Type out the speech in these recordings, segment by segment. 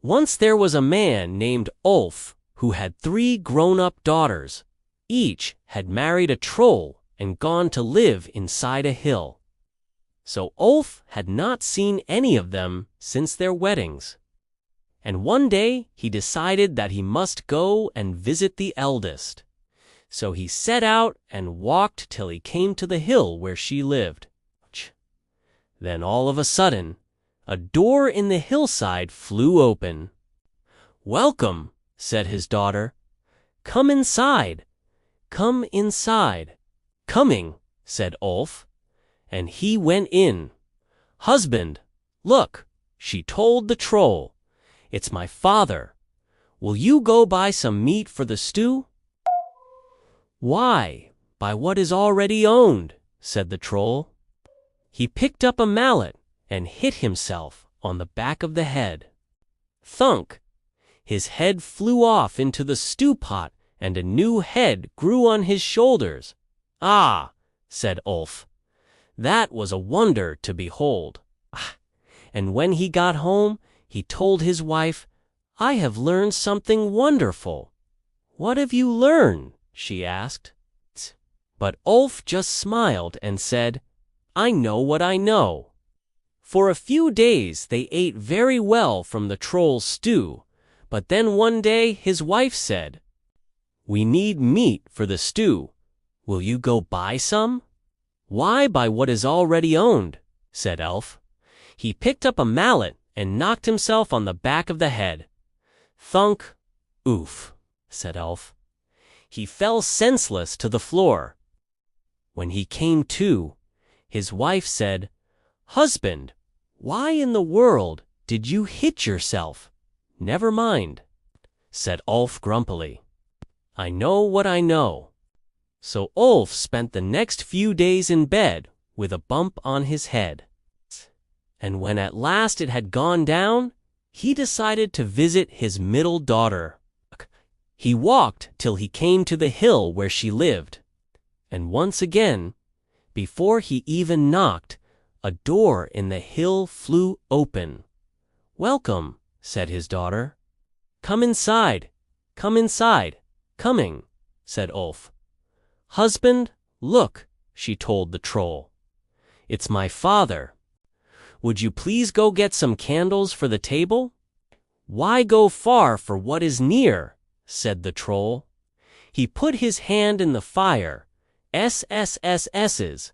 Once there was a man named Ulf who had 3 grown-up daughters. Each had married a troll and gone to live inside a hill. So Ulf had not seen any of them since their weddings. And one day he decided that he must go and visit the eldest. So he set out and walked till he came to the hill where she lived. Then all of a sudden, a door in the hillside flew open. "Welcome," said his daughter. "Come inside. Come inside." "Coming," said Ulf, and he went in. "Husband, look," she told the troll. "It's my father. Will you go buy some meat for the stew?" "Why, buy what is already owned," said the troll. He picked up a mallet and hit himself on the back of the head. Thunk! His head flew off into the stew pot, and a new head grew on his shoulders. "Ah," said Ulf, "that was a wonder to behold." And when he got home, he told his wife, "I have learned something wonderful." "What have you learned?" she asked. But Ulf just smiled and said, "I know what I know." For a few days they ate very well from the troll's stew, but then one day his wife said, "We need meat for the stew. Will you go buy some?" "Why buy what is already owned?" said Ulf. He picked up a mallet and knocked himself on the back of the head. Thunk! "Oof," said Ulf. He fell senseless to the floor. When he came to, his wife said, "Husband, why in the world did you hit yourself?" "Never mind," said Ulf grumpily. "I know what I know." So Ulf spent the next few days in bed with a bump on his head. And when at last it had gone down, he decided to visit his middle daughter. He walked till he came to the hill where she lived. And once again, before he even knocked, a door in the hill flew open. "Welcome," said his daughter. "Come inside. Come inside. Coming," said Ulf. "Husband, look," she told the troll. "It's my father. Would you please go get some candles for the table?" "Why go far for what is near?" said the troll. He put his hand in the fire, SSSS's.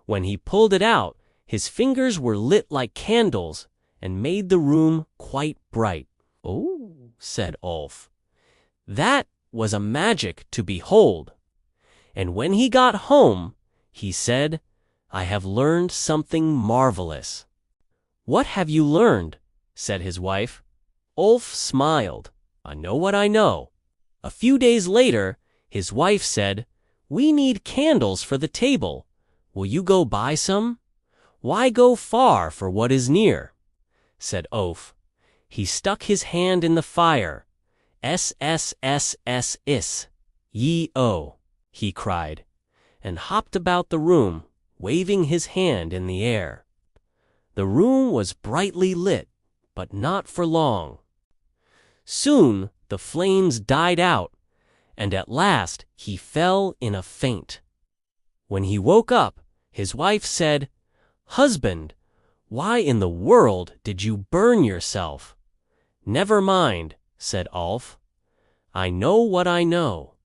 When he pulled it out, his fingers were lit like candles and made the room quite bright. "Oh," said Ulf. That was a magic to behold. And when he got home, he said, "I have learned something marvelous." "What have you learned?" said his wife. Ulf smiled. "I know what I know." A few days later, his wife said, "We need candles for the table. Will you go buy some?" "Why go far for what is near?" said Ulf. He stuck his hand in the fire. SSSSIS, ye-o, he cried, and hopped about the room, waving his hand in the air. The room was brightly lit, but not for long. Soon the flames died out, and at last he fell in a faint. When he woke up, his wife said, "Husband, why in the world did you burn yourself?" "Never mind," said Ulf. "I know what I know."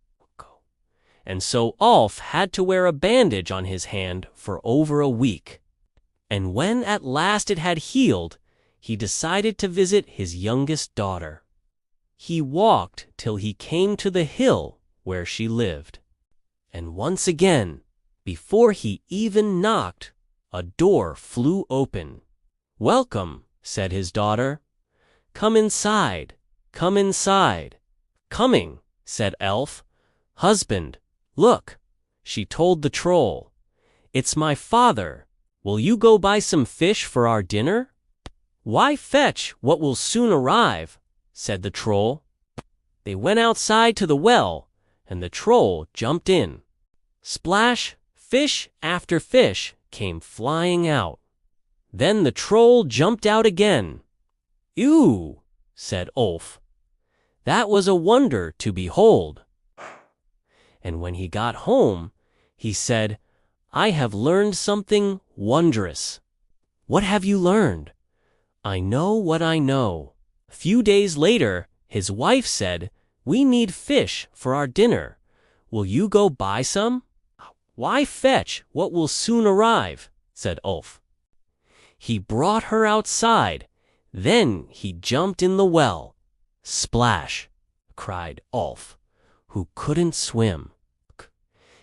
And so Ulf had to wear a bandage on his hand for over a week. And when at last it had healed, he decided to visit his youngest daughter. He walked till he came to the hill where she lived. And once again, before he even knocked, a door flew open. "Welcome," said his daughter. "Come inside. Come inside." "Coming," said Elf. "Husband, look," she told the troll. "It's my father. Will you go buy some fish for our dinner?" "Why fetch what will soon arrive?" said the troll. They went outside to the well, and the troll jumped in. Splash, fish after fish came flying out. Then the troll jumped out again. "Ew," said Ulf. "That was a wonder to behold." And when he got home, he said, "I have learned something wondrous." "What have you learned?" "I know what I know." A few days later, his wife said, "We need fish for our dinner. Will you go buy some?" "Why fetch what will soon arrive?" said Ulf. He brought her outside. Then he jumped in the well. "Splash!" cried Ulf, who couldn't swim.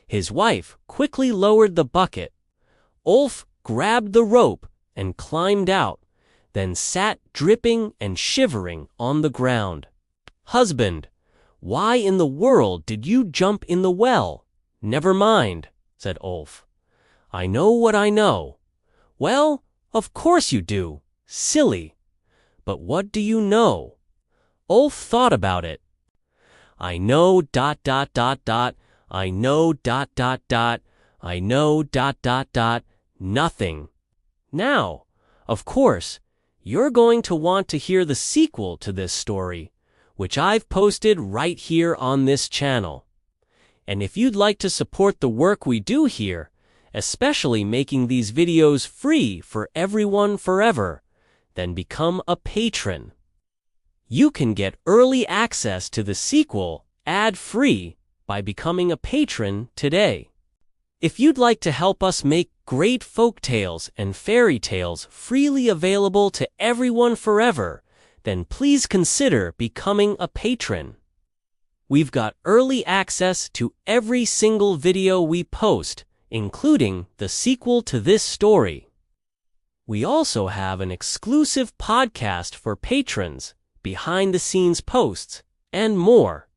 His wife quickly lowered the bucket. Ulf grabbed the rope and climbed out, then sat dripping and shivering on the ground. "Husband, why in the world did you jump in the well?" "Never mind," said Ulf. "I know what I know." "Well, of course you do. Silly. But what do you know?" Ulf thought about it. "I know ... I know ... I know ... nothing." Now, of course, you're going to want to hear the sequel to this story, which I've posted right here on this channel. And if you'd like to support the work we do here, especially making these videos free for everyone forever, then become a patron. You can get early access to the sequel ad-free by becoming a patron today. If you'd like to help us make great folk tales and fairy tales freely available to everyone forever, then please consider becoming a patron. We've got early access to every single video we post, including the sequel to this story. We also have an exclusive podcast for patrons, behind-the-scenes posts, and more.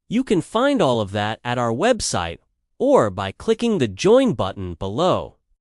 You can find all of that at our website or by clicking the Join button below.